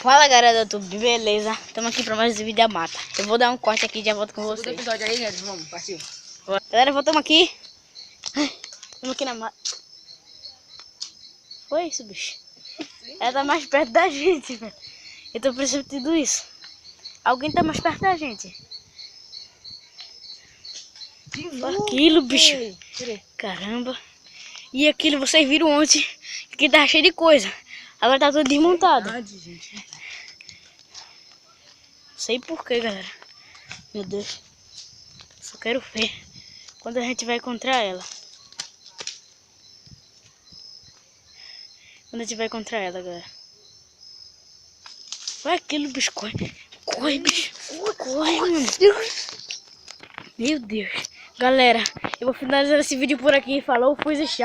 Fala galera do YouTube, beleza? Estamos aqui para mais um vídeo da mata. Eu vou dar um corte aqui e já volto com vocês. Episódio aí, gente, vamos, partiu. Galera, voltamos aqui. Estamos aqui na mata. Foi isso, bicho? Ela tá mais perto da gente, velho. Eu tô percebendo tudo isso. Alguém tá mais perto da gente. Aquilo, bicho. Caramba. E aquilo, vocês viram ontem que tava cheio de coisa. Agora tá tudo desmontado. Verdade, gente. Não sei porquê, galera. Meu Deus. Só quero ver quando a gente vai encontrar ela. Quando a gente vai encontrar ela, galera. Olha aquilo, bicho. Corre. Corre, bicho. Corre, mano. Meu Deus. Galera, eu vou finalizar esse vídeo por aqui. Falou, fui e tchau.